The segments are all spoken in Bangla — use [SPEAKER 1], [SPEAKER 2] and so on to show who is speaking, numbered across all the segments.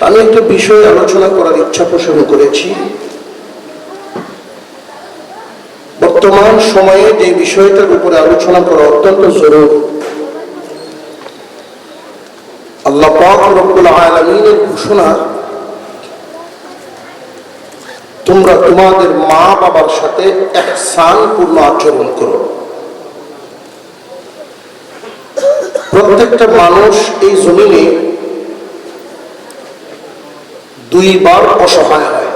[SPEAKER 1] আমি একটা বিষয়ে আলোচনা করার ইচ্ছা পোষণ করেছি। বর্তমান সময়ে যে বিষয়টার উপরে আলোচনা করা অত্যন্ত জরুরি, আল্লাহ পাক রব্বুল আলামিনের ঘোষণা, তোমরা তোমাদের মা বাবার সাথে ইহসানপূর্ণ আচরণ করো। প্রত্যেকটা মানুষ এই জমিনে দুইবার অসহায় হয়।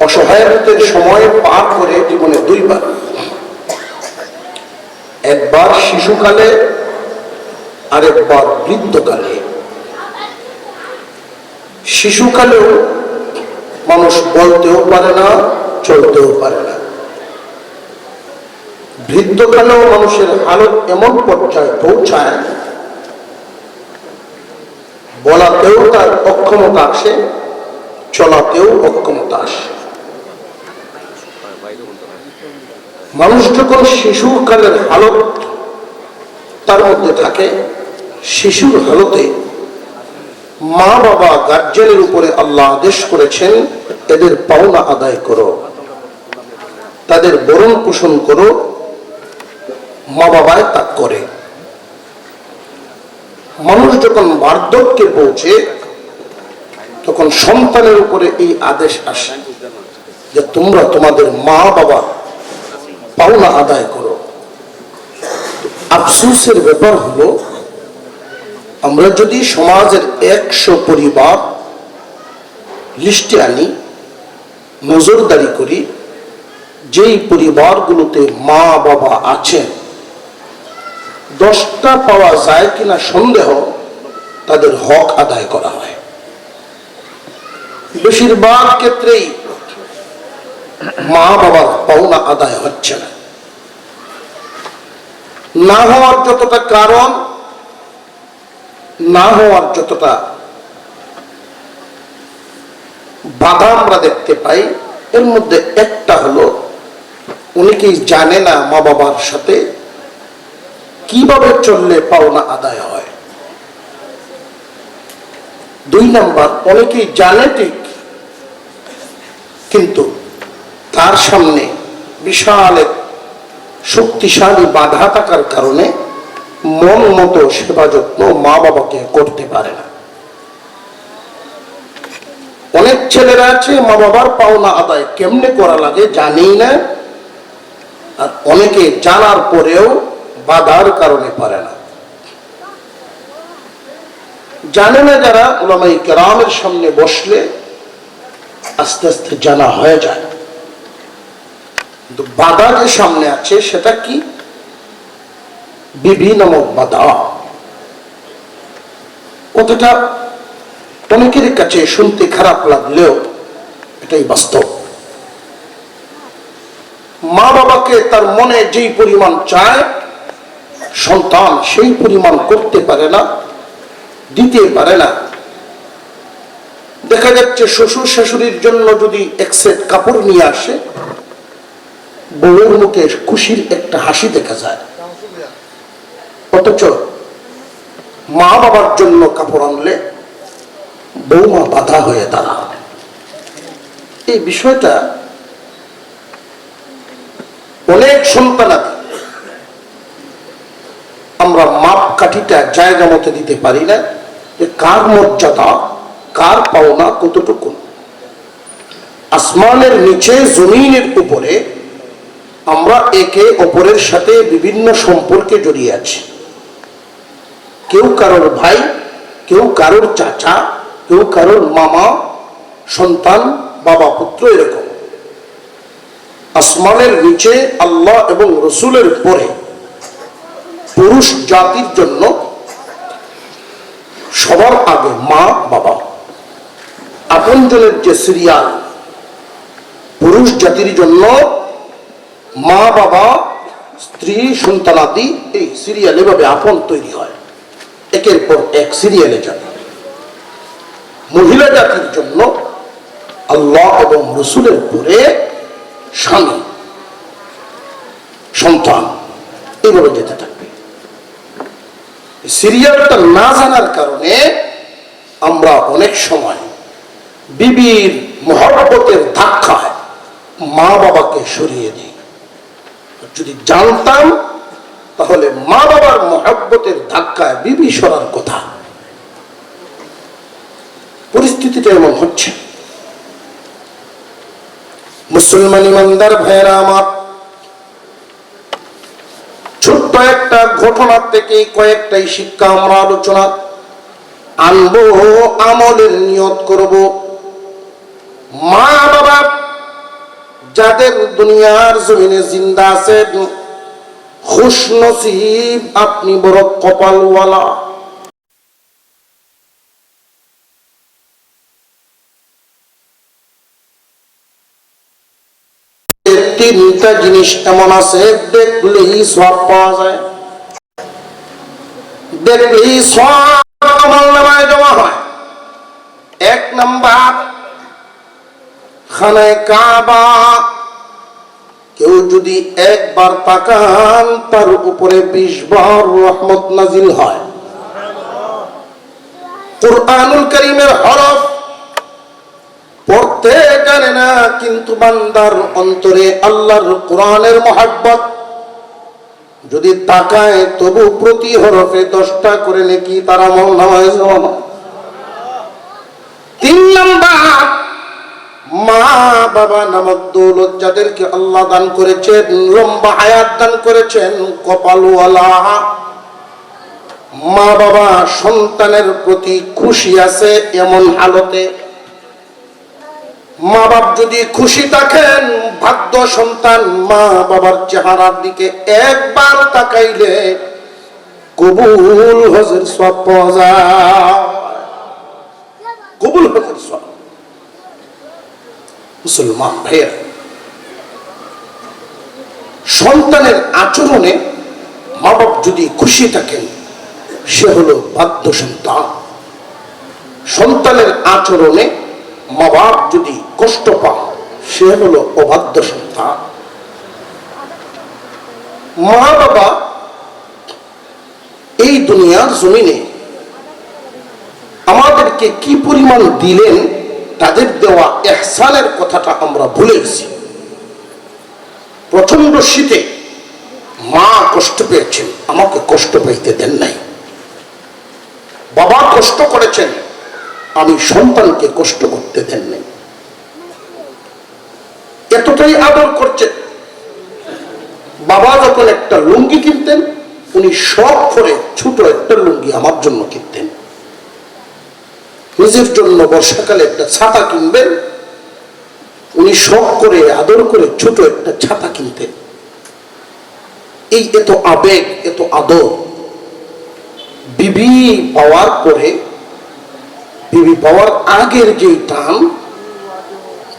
[SPEAKER 1] অসহায়ত্বের সময় পার করে জীবনে দুইবার, একবার শিশুকালে আর একবার বৃদ্ধকালে। শিশুকালেও মানুষ বলতেও পারে না, চলতেও পারে না। বৃদ্ধকালেও মানুষের হালত এমন পর্যায়ে পৌঁছায়, বলাতেও তার অক্ষমতা আসে, চলাতেও অক্ষমতা আসে। মানুষ যখন শিশুকালের হালত তার মধ্যে থাকে, শিশুর হালতে মা বাবা গার্জেনের উপরে আল্লাহ আদেশ করেছেন, এদের পাওনা আদায় করো, তাদের ভরণ পোষণ করো। মা বাবায় তা করে। মানুষ যখন বার্ধক্যে পৌঁছে, তখন সন্তানের উপরে এই আদেশ আসে যে তোমরা তোমাদের মা বাবা পাওনা আদায় করো। আফসোসের ব্যাপার হলো, আমরা যদি সমাজের 100 পরিবার লিস্টে আনি, নজরদারি করি, যেই পরিবারগুলোতে মা বাবা আছেন, 10টা পাওয়া যায় কিনা সন্দেহ, তাদের হক আদায় করা হয়। বেশিরভাগ ক্ষেত্রেই মা বাবার পাওনা আদায় হচ্ছে না। না হওয়ার যতটা কারণ, না হওয়ার যতটা বাধা আমরা দেখতে পাই, এর মধ্যে একটা হলো, অনেকেই জানে না মা বাবার সাথে কিভাবে চললে পাওনা আদায় হয়। 2 নাম্বার, অনেকেই জানে ঠিক, কিন্তু তার সামনে বিশাল এক শক্তিশালী বাধা থাকার কারণে মন মতো সেবা যত্ন মা বাবাকে করতে পারে না। অনেক ছেলেরা আছে মা বাবার পাওনা আদায় কেমনে করা লাগে জানেই না, আর অনেকে জানার পরেও বাধার কারণে পারে না। জানে না যারা, উলামায়ে কেরামের সামনে বসলে আস্তে আস্তে জানা হয়ে যায়। কিন্তু বাধা যে সামনে আছে, সেটা কি? বিবি নামক বাধা। কথাটা অনেকের কাছে শুনতে খারাপ লাগলেও এটাই বাস্তব। মা বাবাকে তার মনে যেই পরিমাণ চায়, সন্তান সেই পরিমাণ করতে পারে না, দিতে পারে না। দেখা যাচ্ছে শ্বশুর শাশুড়ির জন্য যদি 1 সেট কাপড় নিয়ে আসে, বউয়ের মুখে খুশির একটা হাসি দেখা যায়, অথচ মা বাবার জন্য কাপড় আনলে বৌমা বাধা হয়ে দাঁড়ায়। এই বিষয়টা অনেক সন্তানাদি আমরা মাপ কাঠিটা জায়গা মতো দিতে পারি না, যে কার মর্যাদা, কার পাওনা কতটুকু। আসমানের নিচে, জমিনের উপরে আমরা একে অপরের সাথে বিভিন্ন সম্পর্কে জড়িয়ে আছি। কেউ কারোর ভাই, কেউ কারোর চাচা, কেউ কারোর মামা, সন্তান, বাবা পুত্র, এরকম। আসমানের নিচে আল্লাহ এবং রসুলের পরে পুরুষ জাতির জন্য সবার আগে মা বাবা। আপনজনের যে সিরিয়াল, পুরুষ জাতির জন্য মা বাবা, স্ত্রী, সন্তানাদি, এই সিরিয়াল এভাবে আপন তৈরি হয়, একের পর এক সিরিয়ালে যাবে। মহিলা জাতির জন্য আল্লাহ এবং রসুলের পরে স্বামী, সন্তান, এইভাবে যেতে থাকবে। সিরিয়ালটা না জানার কারণে আমরা অনেক সময় বিবির মহব্বতের ধাক্কায় মা বাবাকে সরিয়ে দিই। যদি জানতাম তাহলে মা বাবার মহব্বতের ধাক্কায় বিবি সরার কথা। পরিস্থিতিটা এমন হচ্ছে। মুসলমান ইমানদার ভাইয়েরা আমার, ছোট্ট একটা ঘটনা থেকে কয়েকটাই শিক্ষা আমরা আলোচনা আনবো, আমলের নিয়ত করব। মা বাবা যাদের দুনিয়ার জমিনে জিন্দা আছেন, খুশ নসিব, আপনি বড় কপালওয়ালা। তিনটা জিনিস এমন আছে দেখলেই সওয়াব পাওয়া যায়, দেখলেই সওয়াব আমলনামায় জমা হয়। এক নাম্বার, খানায়ে কাবা। কেউ যদি একবার তাকান তার উপরে 20 বার রহমত নাজিল হয়। কুরআনুল কারীমের হরফ পড়তে জানে না, কিন্তু বান্দার অন্তরে আল্লাহর কোরআনের মহব্বত যদি তাকায় তবু প্রতি হরফে 10টা করে নেকি তার আমলনামায় জমা হয়। 3 নাম্বার, মা বাবা নামক দৌলত যাদেরকে আল্লাহ দান করেছেন, লম্বা হায়াত দান করেছেন, কপালওয়ালা মা বাবা সন্তানের প্রতি খুশি আছে এমন হালতে। মা বাপ যদি খুশি থাকেন, ভাগ্য সন্তান মা বাবার চেহারার দিকে একবার তাকাইলে কবুল হজের সওয়াব পাওয়া যায়। কবুল হজের সওয়াব। মুসলমান ভাইয়া, সন্তানের আচরণে মা বাপ যদি খুশি থাকেন সে হলো বাধ্য সন্তান। সন্তানের আচরণে মা বাপ যদি কষ্ট পান সে হলো অবাধ্য সন্তান। মা বাবা এই দুনিয়ার জমিনে আমাদেরকে কি পরিমাণ দিলেন, তাদের দেওয়া ইহসানের কথাটা আমরা ভুলে গেছি। প্রচন্ড শীতে মা কষ্ট পেয়েছেন, আমাকে কষ্ট পাইতে দেন নাই। বাবা কষ্ট করেছেন, আমি সন্তানকে কষ্ট করতে দেন নাই। এতটাই আদর করছেন। বাবা যখন একটা লুঙ্গি কিনতেন, উনি শখ করে ছোট একটা লুঙ্গি আমার জন্য কিনতেন। নিজের জন্য বর্ষাকালে একটা ছাতা কিনবেন, উনি শখ করে আদর করে ছোট একটা ছাতা কিনতেন। এই এত আবেগ, এত আদর। বিবি পাওয়ার পরে, বিবি পাওয়ার আগের যে টান,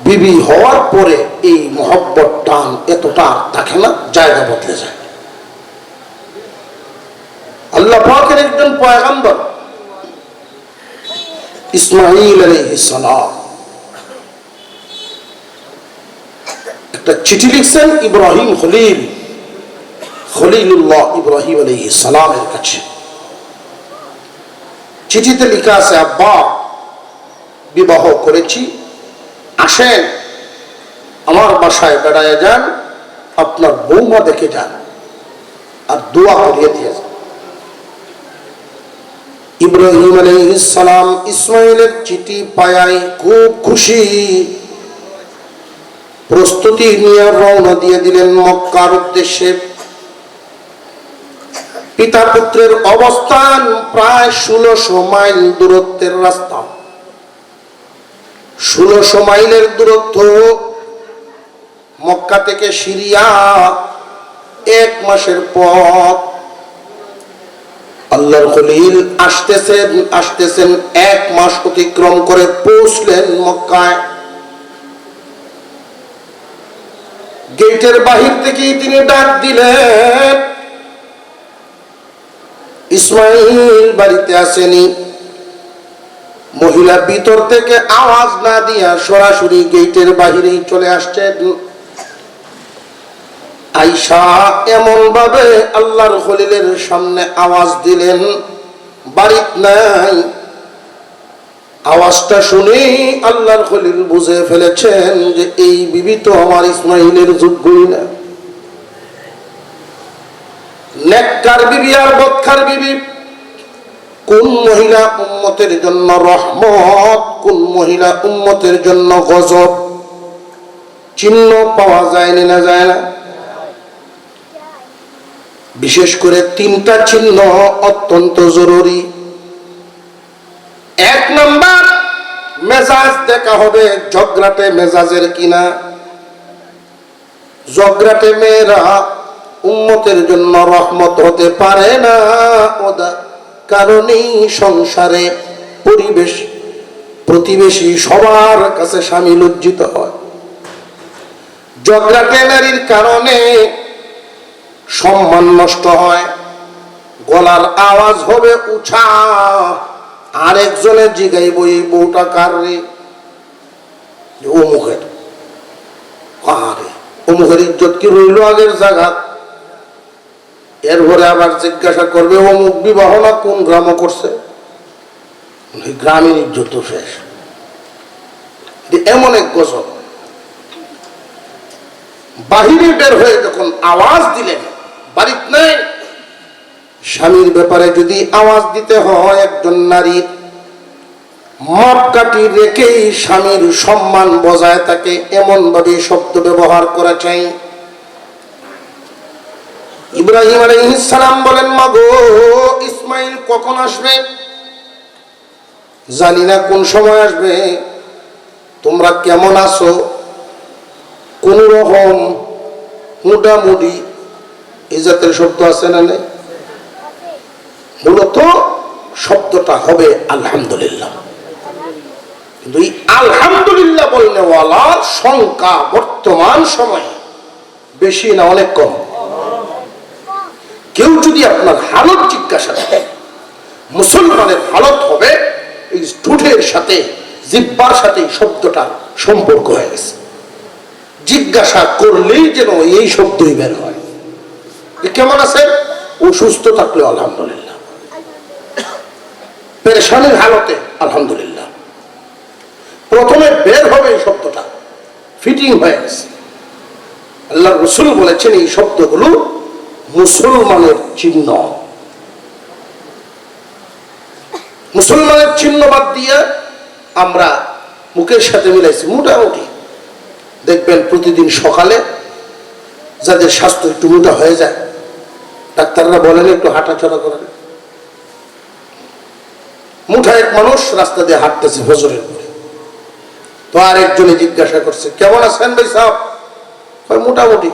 [SPEAKER 1] বিবি হওয়ার পরে এই মহব্বত টান এতটা থাকে না, জায়গা বদলে যায়। আল্লাহ পাকের একজন পয়গম্বর ইসমাঈল আলাইহিস সালাম একটা চিঠি লিখছেন ইব্রাহিম খলিলুল্লাহ ইব্রাহিম আলাইহিস সালামের কাছে। চিঠিতে লেখা আছে, আব্বা বিবাহ করেছি, আসেন আমার বাসায় বেড়ায় যান, আপনার বৌমা দেখে যান আর দোয়া করিয়ে দিয়ে যান। ইব্রাহিম আলাইহিস সালাম ইসমাঈলের চিঠি পায়ায় খুব খুশি, প্রস্তুতি নিয়ে রওনা দিয়ে দিলেন মক্কার উদ্দেশ্যে। পিতা পুত্রের অবস্থান প্রায় 1600 মাইল দূরত্বের রাস্তা। 1600 মাইলের দূরত্ব। মক্কা থেকে সিরিয়া 1 মাসের পথ। আল্লাহর খলিল আসতেছেন 1 মাস অতিক্রম করে পৌঁছলেন মক্কায়। গেটের বাহির থেকেই তিনি ডাক দিলেন, ইসমাঈল বাড়িতে আসেনি। মহিলা ভিতর থেকে আওয়াজ না দিয়া সরাসরি গেটের বাহিরেই চলে আসছেন। আয়েশা এমন ভাবে আল্লাহর খলিলের সামনে আওয়াজ দিলেন, বাড়িতে নাই। আওয়াজটা শুনে আল্লাহর খলিল বুঝে ফেলেছেন যে এই বিবি তো আমার ইসমাইলের যোগ্যই না। নেককার বিবি আর বদকার বিবি, কোন মহিলা উম্মতের জন্য রহমত, কোন মহিলা উম্মতের জন্য গজব, চিহ্ন পাওয়া যায় না যায় না? বিশেষ করে তিনটা চিহ্ন অত্যন্ত জরুরি। এক নাম্বার, মেজাজ দেখা হবে ঝগড়াটে মেজাজের কিনা। ঝগড়াটে মেয়েরা উম্মতের জন্য রহমত হতে পারে না, ওদের কারণেই সংসারে পরিবেশ প্রতিবেশী সবার কাছে স্বামী লজ্জিত হয়। ঝগড়াটে নারীর কারণে সম্মান নষ্ট হয়, গলার আওয়াজ হবে উঁচা, আরেকজনের জিগাইব এই বউটা কার রে, অমুকের। আরে অমুকের ইজ্জত কি রইল আগের জায়গা? এরপরে আবার জিজ্ঞাসা করবে অমুক বিবাহ না কোন গ্রাম করছে, গ্রামের ইজ্জত তো শেষ। এমন এক গজব। বাহিরে বের হয়ে যখন আওয়াজ দিলেন বাড়িতে নেই, স্বামীর ব্যাপারে যদি আওয়াজ দিতে হয় একজন নারীর, মাপকাঠি রেখেই স্বামীর সম্মান বজায় থাকে এমন ভাবে শব্দ ব্যবহার করা চাই। ইব্রাহিম আলাইহিস সালাম বলেন, মাগো ইসমাইল কখন আসবে? জানি না কোন সময় আসবে। তোমরা কেমন আছো? কোন রকম, মোটামুটি, এই জাতের শব্দ আছে না নেই? মূলত শব্দটা হবে আলহামদুলিল্লাহ। কিন্তু এই আলহামদুলিল্লাহ বলনেওয়ালার সংখ্যা বর্তমান সময়ে বেশি না অনেক কম? কেউ যদি আপনার হালত জিজ্ঞাসা করে, মুসলমানের হালত হবে এই ঠোঁটের সাথে জিহ্বার সাথে শব্দটার সম্পর্ক হয়ে গেছে। জিজ্ঞাসা করলেই যেন এই শব্দই বের হয়। কেমন আছে? অসুস্থ থাকলে আলহামদুলিল্লাহ, পেরেশানির হালতে আলহামদুলিল্লাহ, প্রথমে বের হবে এই শব্দটা, ফিটিং হয়ে গেছে। আল্লাহ রাসূল বলেছেন এই শব্দগুলো মুসলমানের চিহ্ন। মুসলমানের চিহ্ন বাদ দিয়ে আমরা মুখের সাথে মিলাইছি মোটামুটি। দেখবেন প্রতিদিন সকালে যাদের স্বাস্থ্য একটু মোটা হয়ে যায়, ডাক্তাররা বলেন একটু হাঁটাচলা করেন। মুঠা এক মানুষ রাস্তা দিয়ে হাঁটতেছে ফজরের পরে, তো আরেকজনে জিজ্ঞাসা করছে, কেমন আছেন ভাই সাহেব? মোটামুটি।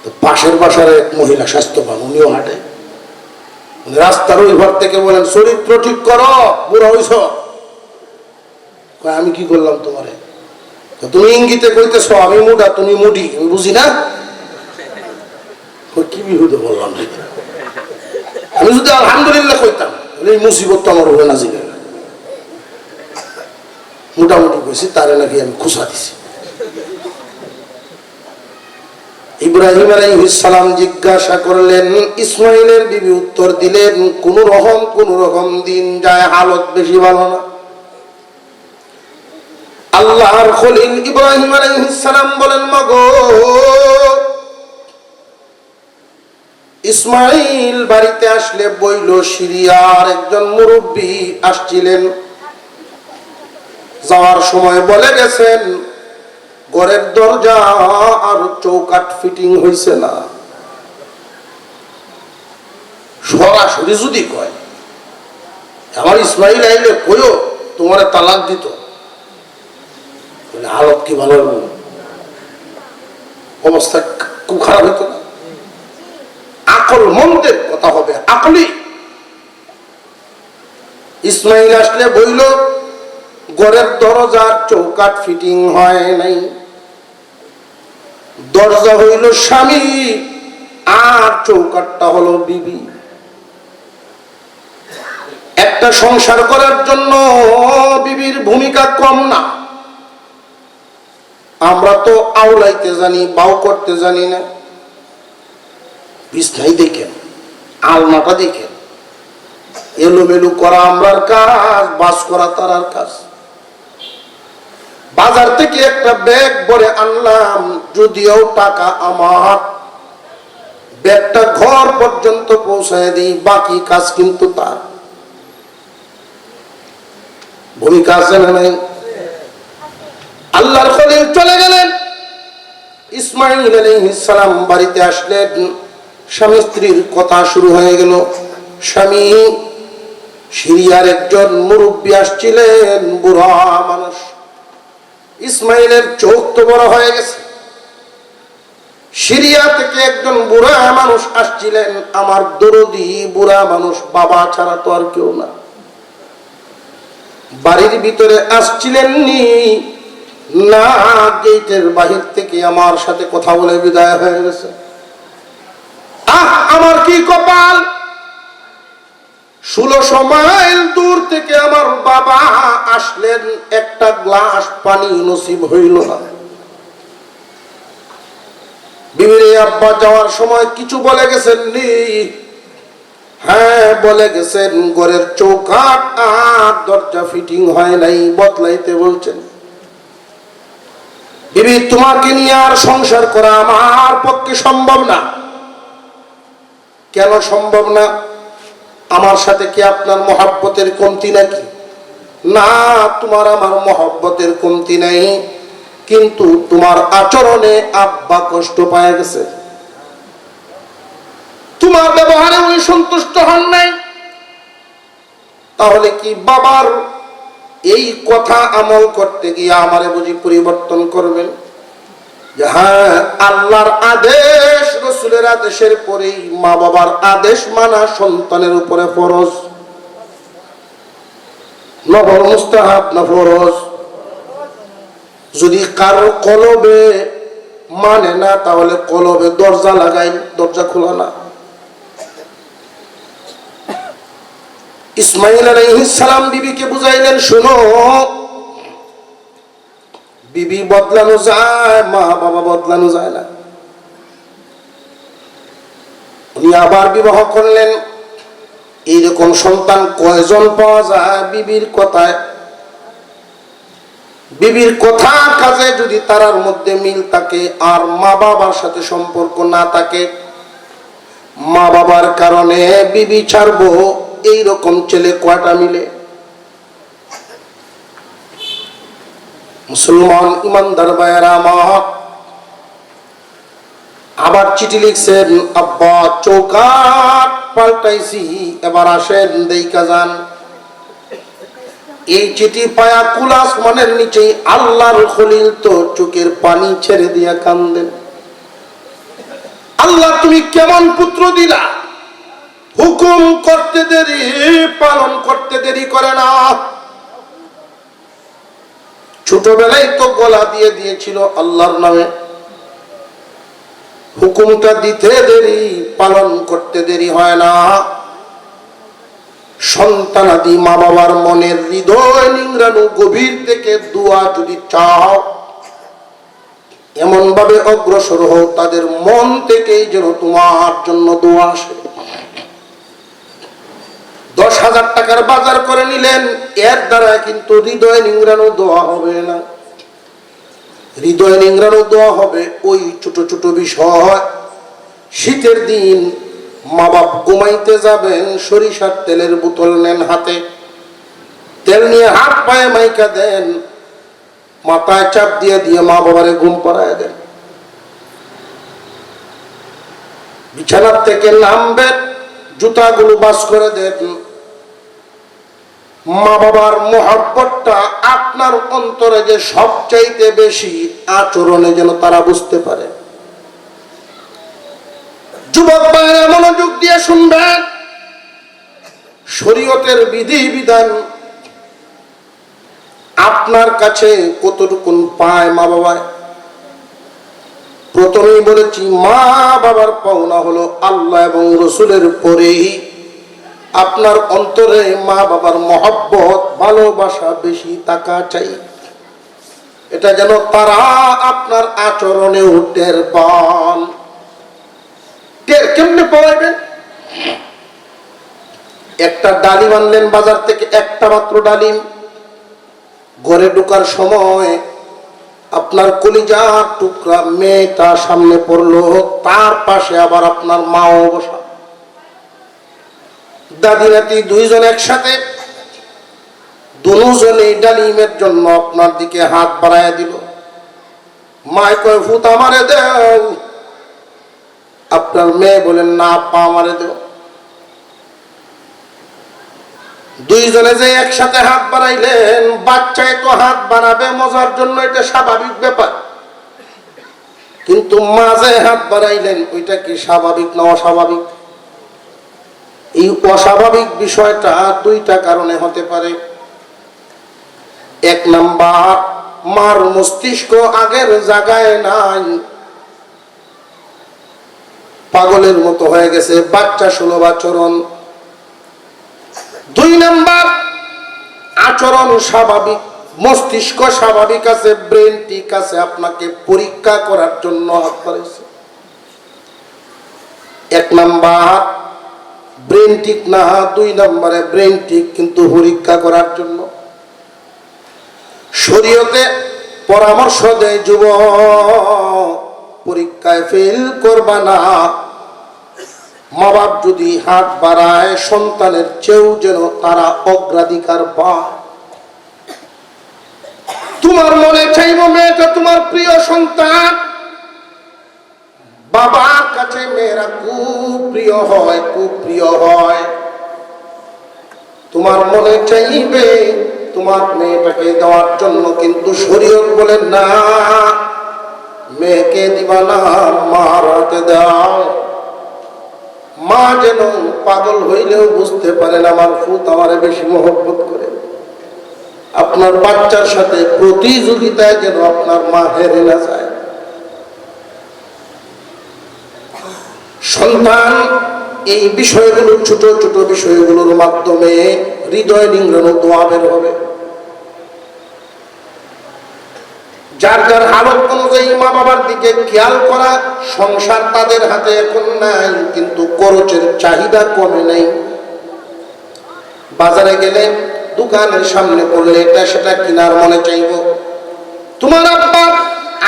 [SPEAKER 1] তো পাশের বাসার এক মহিলা স্বাস্থ্যবান, উনিও হাঁটে। রাস্তার ওই ঘর থেকে বলেন, চরিত্র ঠিক করো, বুড়া হইছ। আমি কি করলাম তোমারে? তুমি ইঙ্গিতে কইতেছ আমি মোটা, তুমি মুডি, আমি বুঝি না। কি বিহুদে বললাম? আমি যদি আলহামদুলিল্লাহ কইতাম এই মুসিবত তো আমার হবে না। জিগে মোটামুটি কইছি, তারে নাকি আমি খুশা দিছি। ইব্রাহিম আলাইহিস সালাম জিজ্ঞাসা করলেন, ইসমাইলের বিবি উত্তর দিলেন, কোন রকম দিন যায়, হালত বেশি ভালো না। আল্লাহর খলিল ইব্রাহিম আলাইহিস সালাম বলেন, মাগো ইসমাইল বাড়িতে আসলে বইল, সিরিয়ার একজন মুরব্বী আসছিলেন। যাওয়ার সময় বলে গেছেন, ঘরের দরজা আর চৌকাঠ ফিটিং হইছে না। সরাসরি যদি কয় আমার ইসমাইল আইলে কইও তোমার তালাক দিত, হালত কি ভালো, অবস্থা খুব খারাপ হইত না? আকল মন্দের কথা হবে, আকলি। ইসমাইল আসলে বইল, ঘরের দরজার চৌকাঠ ফিটিং হয় নাই। দরজা হইল স্বামী আর চৌকাঠটা হলো বিবি। একটা সংসার করার জন্য বিবির ভূমিকা কম না। আমরা তো আওলাইতে জানি, বাউ করতে জানি না। বিছনাই দেখেন, আলনাটা দেখেন, এলোমেলু করা আমরার কাজ, বাস করা তারার কাজ। বাজার থেকে একটা ব্যাগ ভরে আনলাম, যদিও টাকা আমার, ব্যাগটা ঘর পর্যন্ত পৌঁছায় দিই, বাকি কাজ কিন্তু তার। ভূমিকা আছে না নাই? আল্লাহর খলিল চলে গেলেন, ইসমাঈল আলাইহিস সালাম বাড়িতে আসলেন। স্বামী স্ত্রীর কথা শুরু হয়ে গেল। স্বামী সিরিয়ার একজন মুরব্বী আসছিলেন, বুড়া মানুষ। ইসমাঈলের চোখ তো বড় হয়ে গেছে। সিরিয়া থেকে একজন বুড়া মানুষ আসছিলেন, আমার দরদি বুড়া মানুষ, বাবা ছাড়া তো আর কেউ না। বাড়ির ভিতরে আসছিলেন না, গেটের বাহির থেকে আমার সাথে কথা বলে বিদায় হয়ে গেছে। আমার কি কপাল! 1600 মাইল দূর থেকে আমার বাবা আসলেন, একটা গ্লাস পানি নসিব হইল না। বিবির আব্বা যাওয়ার সময় কিছু বলে গেছেন নি? হ্যাঁ বলে গেছেন, ঘরের চৌকাঠ আর দরজা ফিটিং হয় নাই, বদলাইতে বলছেন। বিবি, তোমাকে নিয়ে আর সংসার করা আমার পক্ষে সম্ভব না। কেন সম্ভব না? আমার সাথে কি আপনার মহব্বতের কমতি নাকি? না, তোমার আমার মহব্বতের কমতি নাই, কিন্তু তোমার আচরণে আব্বা কষ্ট পায় গেছে, তোমার ব্যবহারে উনি সন্তুষ্ট হন নাই। তাহলে কি বাবার এই কথা আমল করতে গিয়ে আমারে বুঝি পরিবর্তন করবেন? হ্যাঁ, আল্লাহর আদেশ রাসূলের আদেশের পরেই মা বাবার আদেশ মানা সন্তানের উপরে ফরজ। নফল মুস্তাহাব না ফরজ? যদি কারো কলবে মানে না, তাহলে কলবে দরজা লাগাই, দরজা খোলা না। ইসমাঈল আলাইহিস সালাম বিবিকে বুঝাইলেন, শোনো, বিবি বদলানো যায়, মা বাবা বদলানো যায় না। উনি আবার বিবাহ করলেন। এইরকম সন্তান কয়জন পাওয়া যায়? বিবির কথায়, বিবির কথা কাজে যদি তারার মধ্যে মিল থাকে আর মা বাবার সাথে সম্পর্ক না থাকে, মা বাবার কারণে বিবি ছাড়বো, এইরকম ছেলে কয়টা মিলে? মুসলমান ইমানদার ভাইয়েরা আমার, আবার চিঠি লিখছেন, আব্বা চৌকাঠ পাল্টাইছি, এবার আসেন দেইকা যান। এই চিঠি পায়া কুল আসমানের নিচে আল্লাহর খলিল তো চোখের পানি ছেড়ে দিয়া কান্দেন। আল্লাহ, তুমি কেমন পুত্র দিলা! হুকুম করতে দেরি, পালন করতে দেরি করে না। ছোটবেলায় তো গলা দিয়ে দিয়েছিল আল্লাহর নামে, হুকুমটা দিতে দেরি, পালন করতে দেরি হয় না। সন্তানাদি মা বাবার মনের হৃদয় নিংড়ানো গভীর থেকে দোয়া যদি চাও, এমন ভাবে অগ্রসর হও তাদের মন থেকেই যেন তোমার জন্য দোয়া আসে। 10,000 টাকার বাজার করে নিলেন, এর দ্বারা কিন্তু হৃদয় নিংড়ানো দোয়া হবে না। হৃদয় নিংড়ানো দোয়া হবে ওই ছোট ছোট বিষয়। শীতের দিন মা বাপ ঘুমাইতে যাবেন, সরিষার তেলের বোতল নেন হাতে, তেল নিয়ে হাত পায়ে মাইকা দেন, মাথায় চাপ দিয়ে দিয়ে মা বাবারে ঘুম পাড়ায় দেন। বিছানার থেকে নামবেন, জুতাগুলো বাস করে দেন। মা বাবার মহব্বতটা আপনার অন্তরে যে সবচাইতে বেশি, আচরণে যেন তারা বুঝতে পারে। যুবক ভাইরা মনোযোগ দিয়ে শুনবেন, শরীয়তের বিধি বিধান আপনার কাছে কতটুকুন পায় মা বাবায়? প্রথমেই বলেছি, মা বাবার পাওনা হলো আল্লাহ এবং রসুলের পরেই আপনার অন্তরে মা বাবার মহব্বত, ভালোবাসা বেশি থাকা চাই। এটা যেন তারা আপনার আচরণেও টের পান। টের কেমনে পাওয়াবেন? একটা ডালিম আনলেন বাজার থেকে, একটা মাত্র ডালিম, ঘরে ঢোকার সময় আপনার কলিজার টুকরা মেয়েটা সামনে পড়লো, তার পাশে আবার আপনার মাও বসা, দাদি নাতি দুইজন একসাথে, দুজনে ডালিমের জন্য আপনার দিকে হাত বাড়াইয়া দিল। মায় কয় ফুত আমারে দেও, আপনার মেয়ে বলেন না আব্বা আমারে দেও। দুইজনে যে একসাথে হাত বাড়াইলেন, বাচ্চায় তো হাত বাড়াবে মজার জন্য, এটা স্বাভাবিক ব্যাপার, কিন্তু মাঝে হাত বাড়াইলেন, ওইটা কি স্বাভাবিক না অস্বাভাবিক? এই অস্বাভাবিক বিষয়টা দুইটা কারণে হতে পারে। এক নাম্বার, মার মস্তিষ্ক আগের জায়গায় নাই, পাগলের মতো হয়ে গেছে, বাচ্চা সুলভ আচরণ। দুই নাম্বার, আচরণ স্বাভাবিক, মস্তিষ্ক স্বাভাবিক আছে, ব্রেন ঠিক আছে, আপনাকে পরীক্ষা করার জন্য হাত বাড়াইছে। এক নাম্বার ব্রেন ঠিক না, দুই নাম্বারে ব্রেন ঠিক কিন্তু পরীক্ষা করার জন্য। শরীয়তে পরামর্শ দেয় যুবক, পরীক্ষায় ফেল করবা না। মা বাপ যদি হাত বাড়ায়, সন্তানের চেয়েও যেন তারা অগ্রাধিকার পায়। তোমার মনে চাইব মেয়েটা তোমার প্রিয় সন্তান, বাবার কাছে মেয়েরা খুব প্রিয় হয়, খুব প্রিয় হয়। তোমার মনে চাইবে তোমার মেয়েটাকে দেওয়ার জন্য, কিন্তু শরীয়ত বলেন না, মেয়েকে দিবা না, মার হাতে দাও। মা যেন পাগল হইলেও বুঝতে পারেন আমার ফুত আমারে বেশি মহব্বত করে। আপনার বাচ্চার সাথে প্রতিযোগিতায় যেন আপনার মা হেরে না যায়। সন্তান এই বিষয়গুলো, ছোট ছোট বিষয়গুলোর মাধ্যমে হৃদয় নিংড়ানো দোয়া বের হবে। যার যার হালত অনুযায়ী মা বাবার দিকে খেয়াল করা। সংসার তাদের হাতে এখন নাই, কিন্তু খরচের চাহিদা কমে নাই। বাজারে গেলে দোকানের সামনে পড়লে এটা সেটা কিনার মনে চাইব। তোমার আব্বা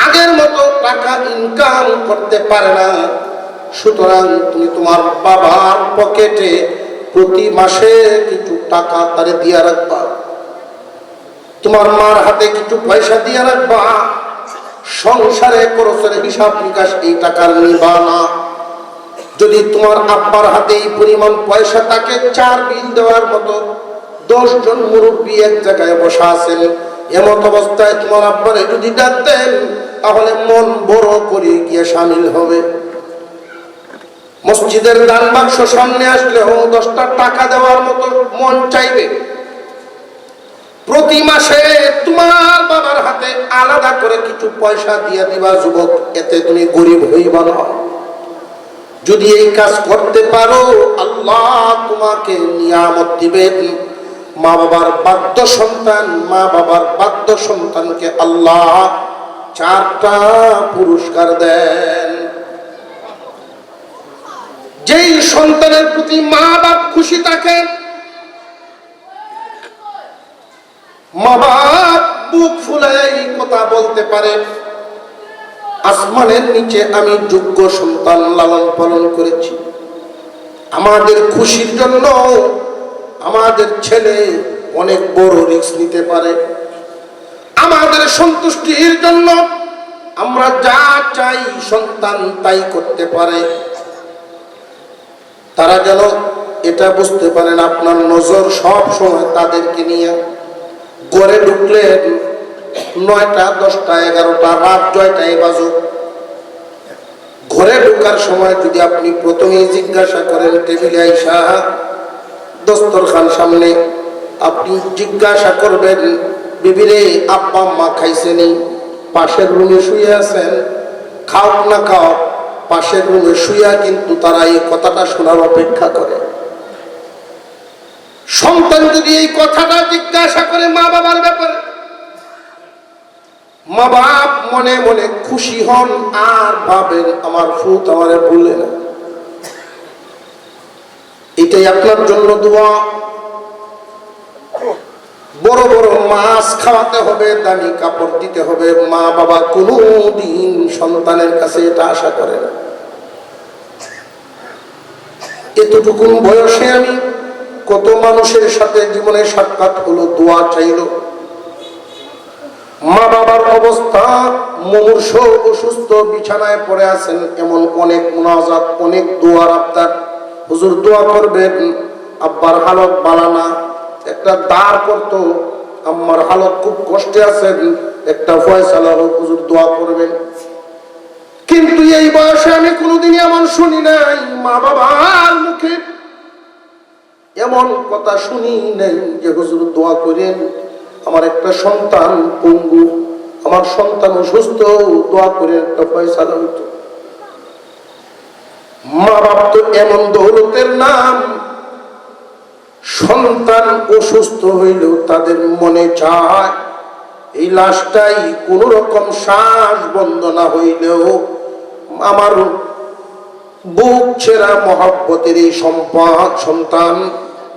[SPEAKER 1] আগের মতো টাকা ইনকাম করতে পারে না, সুতরাং তুমি তোমার বাবার পকেটে প্রতি মাসে কিছু টাকা তারে দিয়া রাখবা, তোমার মার হাতে কিছু পয়সা দিয়া রাখবা। সংসারে খরচের হিসাব নিকাশ এই টাকার নিবা না। যদি তোমার আব্বার হাতে এই পরিমাণ পয়সা থাকে, 4 বিল দেওয়ার মতো 10 জন মুরব্বী এক জায়গায় বসা আছেন, এমত অবস্থায় তোমার আব্বারে যদি ডাক দেন, তাহলে মন বড় করে গিয়ে সামিল হবে। মসজিদের দান বাক্স সামনে আসলেও 10টা টাকা দেওয়ার মতো মন চাইবে। প্রতি মাসে তোমার বাবার হাতে আলাদা করে কিছু পয়সা দিয়ে দিবা যুবক, এতে তুমি গরিব হইবা না। যদি এই কাজ করতে পারো, আল্লাহ তোমাকে নিয়ামত দিবেন। মা বাবার বাধ্য সন্তান, মা বাবার বাধ্য সন্তানকে আল্লাহ 4টা পুরস্কার দেন। যেই সন্তানের প্রতি মা বাপ খুশি থাকে, মা বাপ বুক ফুলাই কথা বলতে পারে, আসমানের নিচে আমি যোগ্য সন্তান লালন পালন করেছি, আমাদের খুশির জন্য আমাদের ছেলে অনেক বড় রিস্ক নিতে পারে, আমাদের সন্তুষ্টির জন্য আমরা যা চাই সন্তান তাই করতে পারে। তারা যেন এটা বুঝতে পারেন আপনার নজর সব সময় তাদেরকে নিয়ে। ঘরে ঢুকলেন 9টা 10টা 11টা রাত 9টায় বাজুক, ঘরে ঢোকার সময় যদি আপনি প্রথমেই জিজ্ঞাসা করেন, টেবিলে আইসা দস্তরখান সামনে আপনি জিজ্ঞাসা করবেন, বিবিরে আব্বা আম্মা খাইছেনি? পাশের রুমে শুয়ে আছেন, খাও না খাও, পাশের রুমে শুয়া কিন্তু তারা এই কথাটা শোনার অপেক্ষা করে। সন্তান যদি এই কথাটা জিজ্ঞাসা করে মা বাবার ব্যাপারে, মা বাপ মনে মনে খুশি হন আর ভাবেন আমার ফুত আমারে ভুলে না। এটাই আপনার জন্য দোয়া। বড় বড় মাছ খাওয়াতে হবে, দামি কাপড় দিতে হবে, মা বাবা কোনদিন সন্তানের কাছে এটা আশা করে না। এতটুকু বয়সে আমি কত মানুষের সাথে জীবনে সাক্ষাৎ হলো, দোয়া চাইল, মা বাবার অবস্থা মুমূর্ষ, অসুস্থ, বিছানায় পড়ে আছেন, এমন অনেক মুনাজাত, অনেক দোয়ার আবদার, হুজুর দোয়া করবেন, আব্বার হালত বালানা, একটা দাঁড় করতো, আম্মার হালত খুব কষ্টে আছেন, একটা ফয়সালা হোক, হুজুর দোয়া করবেন। কিন্তু এই বয়সে আমি কোনোদিনই এমন শুনি নাই, মা বাবার মুখে এমন কথা শুনি নাই যে হুজুর দোয়া করেন আমার একটা সন্তান পঙ্গু, আমার সন্তান অসুস্থ, দোয়া করে একটা ফয়সালা হইতো। মা বাপ তো এমন দৌলতের নাম, সন্তান অসুস্থ হইলেও তাদের মনে চায় এই লাশটাই কোন রকম শ্বাস বন্ধ না হইলেও আমার বুক ছেঁড়া মহব্বতের এই সম্পদ সন্তান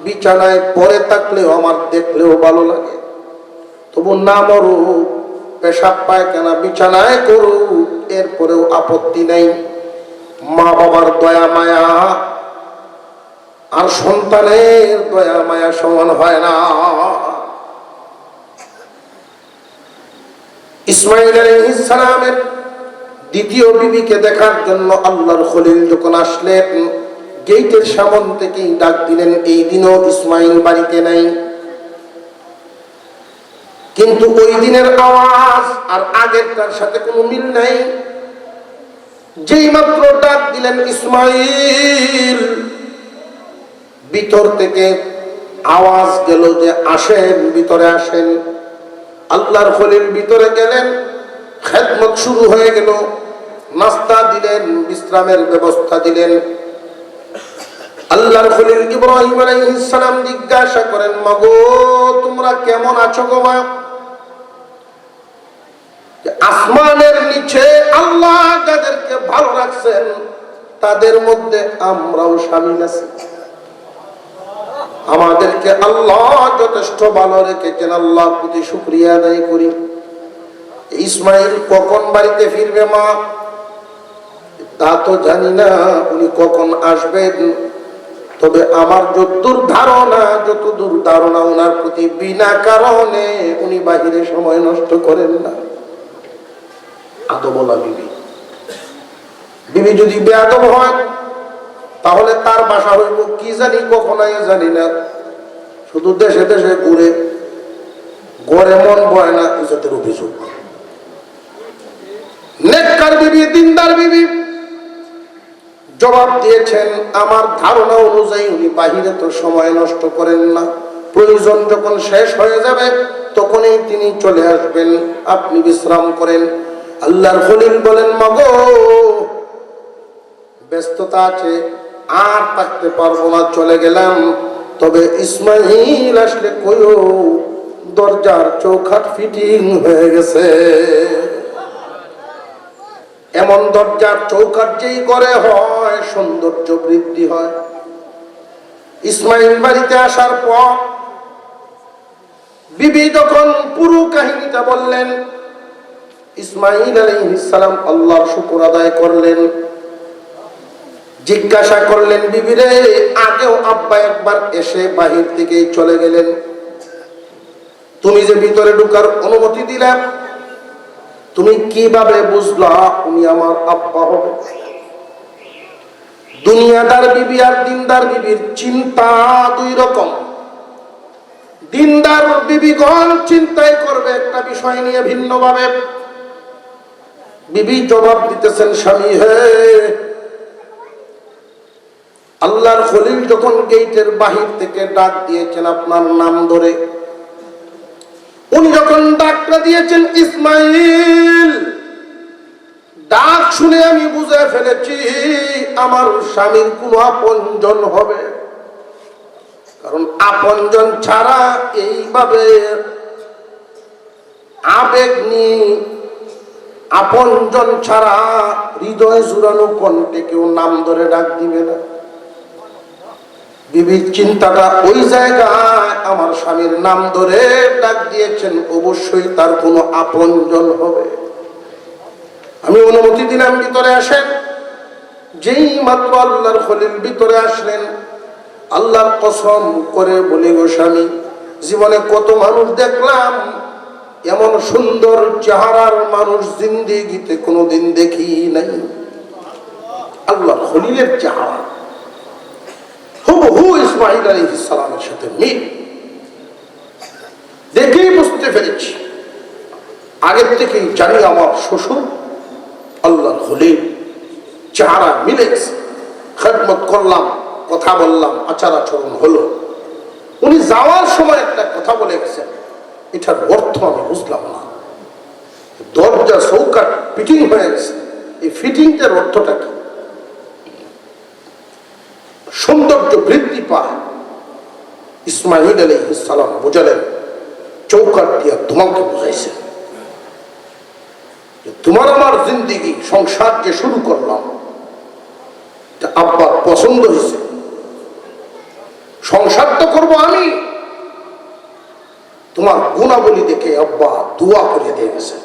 [SPEAKER 1] বিছানায় পড়ে থাকলেও আমার দেখলেও ভালো লাগে। তবু না মরুক, পেশাব পায়খানা বিছানায় করুক, এরপরেও আপত্তি নেই। মা বাবার দয়া মায়া আর সন্তানের দয়া মায়া সমান হয় না। ইসমাঈল আলাইহিস সালামের দ্বিতীয় বিবিকে দেখার জন্য আল্লাহর খলিল যখন আসলেন, গেটের সামন থেকেই ডাক দিলেন, এই দিনও ইসমাঈল বাড়িতে নাই। কিন্তু ওই দিনের আওয়াজ আর আগেরটার সাথে কোনো মিল নাই। যেই মাত্র ডাক দিলেন ইসমাঈল, ভিতর থেকে আওয়াজ গেল যে আসেন, ভিতরে আসেন। আল্লাহর খলিল ভিতরে গেলেন, খেদমত শুরু হয়ে গেল, নাস্তা দিলেন, বিশ্রামের ব্যবস্থা দিলেন। আল্লাহর খলিল ইব্রাহিম আলাইহিস সালাম জিজ্ঞাসা করেন, মাগো তোমরা কেমন আছো গো মা? আসমানের নিচে আল্লাহ যাদেরকে ভালো রাখছেন তাদের মধ্যে আমরাও শামিল আছি। আমাদেরকে আল্লাহ যথেষ্ট ভালো রেখেছেন, আল্লাহর প্রতি শুকরিয়া আদায় করি। ইসমাঈল কখন বাড়িতে ফিরবে মা তা তো জানি না, উনি কখন আসবেন। তবে আমার যতদূর ধারণা ওনার প্রতি বিনা কারণে উনি বাহিরে সময় নষ্ট করেন না। আদবলা বিবি, বিবি যদি বেয়াদব হয় তাহলে তার বাসা হইব কি জানি কখনোই জানি না, শুধু দেশে দেশে ঘুরে, ঘরে মন বয় না, ইজ্জতের অভিযোগ। নেককার বিবি, দিনদার বিবি জবাব দিয়েছেন, আমার ধারণা অনুযায়ী উনি বাহিরে তো সময় নষ্ট করেন না, প্রয়োজন যখন শেষ হয়ে যাবে তখনই তিনি চলে আসবেন, আপনি বিশ্রাম করেন। আল্লাহর খলিল বলেন, মাগো ব্যস্ততা আছে, আর থাকতে পারবো না, চলে গেলাম। তবে ইসমাঈল আসলে কইও দরজার চৌখাট ফিটিং হয়ে গেছে। এমন দরজার চৌকাঠ যেই করে হয় সৌন্দর্য বৃদ্ধি হয়। ইসমাঈল বাড়িতে আসার পর বিবি যখন পুরো কাহিনীটা বললেন, ইসমাঈল আলাইহিস সালাম আল্লাহর শুকর আদায় করলেন, জিজ্ঞাসা করলেন, বিবিরে আগেও আব্বা একবার এসে বাহির থেকে চলে গেলেন, তুমি যে ভিতরে ঢোকার অনুমতি দিলা, তুমি কিভাবে বুঝলা উনি আমার আব্বা হবে? দুনিয়াদার বিবি আর দিনদার বিবির চিন্তা দুই রকম। দিনদার বিবিগণ চিন্তাই করবে একটা বিষয় নিয়ে ভিন্নভাবে। বিবি জবাব দিতেছেন, স্বামী হে, আল্লাহর খলিল যখন গেটের বাহির থেকে ডাক দিয়েছেন আপনার নাম ধরে, উনি যখন ডাকটা দিয়েছেন ইসমাঈল, ডাক শুনে আমি বুঝে ফেলেছি আমার স্বামীর কোন আপনজন হবে। কারণ আপনজন ছাড়া এইভাবে আবেগ নিয়ে আপনজন ছাড়া হৃদয় জুড়ানো কণ্ঠে কেউ নাম ধরে ডাক দিবে না। বিবির চিন্তাটা ওই জায়গায়, আমার স্বামীর নাম ধরে ডাক দিয়েছেন, অবশ্যই তার কোনো আপনজন হবে। আমি অনুমতি দিলাম, ভিতরে আসেন। যেই মাত্র আল্লাহর খলিল ভিতরে আসলেন, আল্লাহর কসম করে বলি গো স্বামী, জীবনে কত মানুষ দেখলাম, এমন সুন্দর চেহারার মানুষ জিন্দেগিতে কোনোদিন দেখি নাই। আল্লাহর খলিলের চেহারা হুবহু ইসমাঈল আলাইহিস সালামের সাথে মিল। দেখেই বুঝতে পেরেছি, আগের থেকেই জানি আমার শ্বশুর আল্লাহর খলিল, চেহারা মিলে গেছে। খেদমত করলাম, কথা বললাম, আচার আচরণ হলো। উনি যাওয়ার সময় একটা কথা বলে গেছেন, এটার অর্থ আমি বুঝলাম না। দরজা চৌকাট ফিটিং হয়ে গেছে, এই ফিটিংটার অর্থটা কি? সৌন্দর্য বৃদ্ধি পায়। ইসমাঈল আলাইহিস সালাম বুঝালেন, চৌকাট দিয়া তোমাকে বুঝাইছে, তোমার আমার জিন্দেগি সংসার যে শুরু করলাম, আব্বার পছন্দ হয়েছে। সংসার তো করবো আমি, তোমার গুণাবলী দেখে আব্বা দোয়া করে দিয়ে গেছে।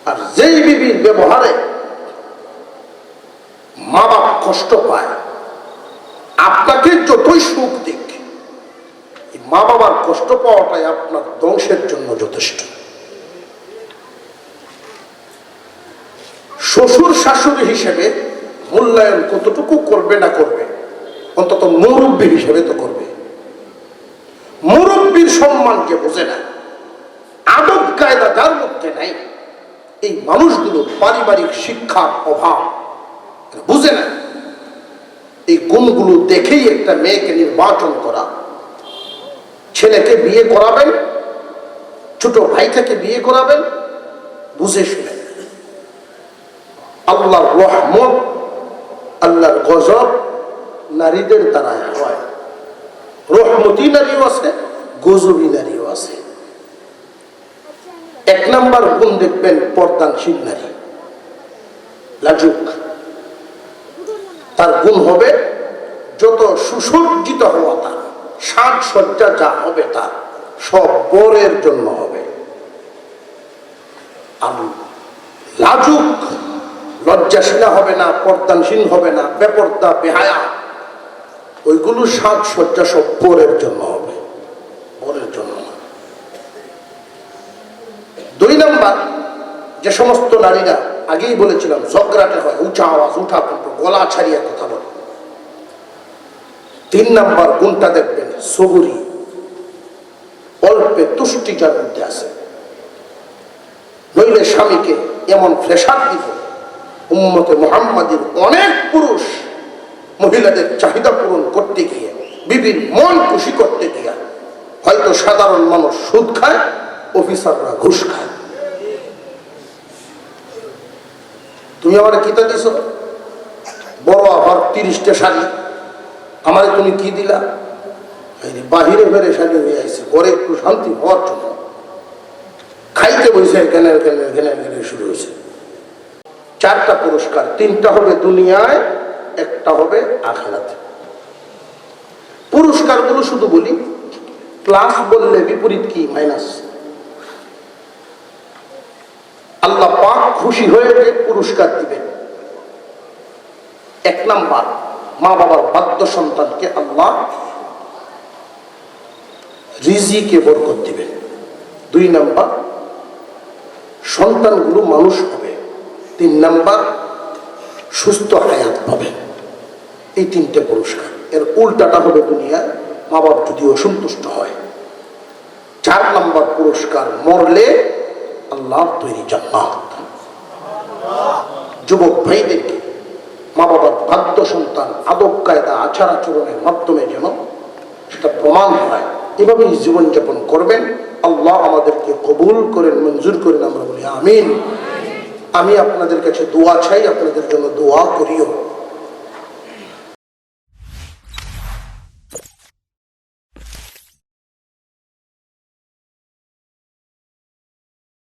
[SPEAKER 1] আর যেই বিবির ব্যবহারে মা বাপ কষ্ট পায়, আপনাকে যতই সুখ দিক, মা বাবার কষ্ট পাওয়াটাই আপনার ধ্বংসের জন্য যথেষ্ট। শ্বশুর শাশুড়ি হিসেবে মূল্যায়ন কতটুকু করবে না করবে, অন্তত মুরব্বী হিসেবে তো করবে। মুরব্বীর সম্মান যে বোঝে না, আদব কায়দা যার মধ্যে নাই, এই মানুষগুলো পারিবারিক শিক্ষার অভাব বুঝে না। এই গুণগুলো দেখেই একটা মেয়েকে নির্বাচন করা। ছেলেকে বিয়ে করাবেন, ছোট ভাই থেকে বিয়ে করাবেন, বুঝে শুনে। আল্লাহর রহমত, আল্লাহর গজব নারীদের দ্বারা হয়। রহমতি নারীও আছে, গজবী নারীও আছে। এক নাম্বার গুণ দেখবেন পর্দানশীল নারী, লাজুক। তার গুণ হবে যত সুসজ্জিত হওয়া, তার সাজসজ্জা যা হবে তার সব বরের জন্য হবে। আর লাজুক, লজ্জাশীলা হবে না, পর্দানশীল হবে না, বেপর্দা বেহায়া, ওইগুলো সাজসজ্জা সব বরের জন্য হবে, বরের জন্য। দুই নাম্বার, যে সমস্ত নারীরা আগেই বলেছিলাম ঝগড়াটে হয়, উঁচা আওয়াজ, উঠা কণ্ঠ, গলা ছাড়িয়ে কথা বলে। তিন নাম্বার গুণটা দেখবেন সবুরি, অল্পে তুষ্টি যার মধ্যে আছে। নইলে স্বামীকে এমন প্রেসার দিব, উম্মতে মুহাম্মাদীর অনেক পুরুষ মহিলাদের চাহিদা পূরণ করতে গিয়ে, বিবির মন খুশি করতে গিয়ে, হয়তো সাধারণ মানুষ সুদ খায়, অফিসাররা ঘুষ খায়। তুমি আমার কিতা দিছ, বড় আবার 30টা শাড়ি, আমারে তুমি কি দিলা? বাহিরে বেড়ে শাড়ি হয়ে আসছে, ঘরে একটু শান্তি হওয়ার জন্য। খাইতে বসে জ্ঞানের জ্ঞানের জ্ঞানের জ্ঞানের শুরু হয়েছে। 4টা পুরস্কার, 3টা হবে দুনিয়ায়, একটা হবে আখিরাতে। পুরস্কারগুলো শুধু বলি, প্লাস বললে বিপরীত কি? মাইনাস। আল্লাহ পাক খুশি হয়ে যে পুরস্কার দিবেন। 1 নাম্বার, মা বাবার বাধ্য সন্তানকে আল্লাহ রিজিকে বরকত দিবেন। 2 নাম্বার, সন্তানগুলো মানুষ হবে। 3 নাম্বার, সুস্থ হায়াত পাবেন। এই 3টে পুরস্কার। এর উল্টাটা হবে দুনিয়ায় মা বাপ যদি অসন্তুষ্ট হয়। 4 নাম্বার পুরস্কার, মরলে আল্লাহর তৈরি জান্নাত। যুবক ভাইদেরকে মা বাবার বাধ্য সন্তান আদব কায়দা আচার আচরণের মাধ্যমে যেন সেটা প্রমাণ হয়, এভাবেই জীবনযাপন করবেন। আল্লাহ আমাদেরকে কবুল করেন, মঞ্জুর করেন, আমরা বলি আমিন। আমি আপনাদের কাছে দোয়া চাই, আপনাদের জন্য দোয়া করিও।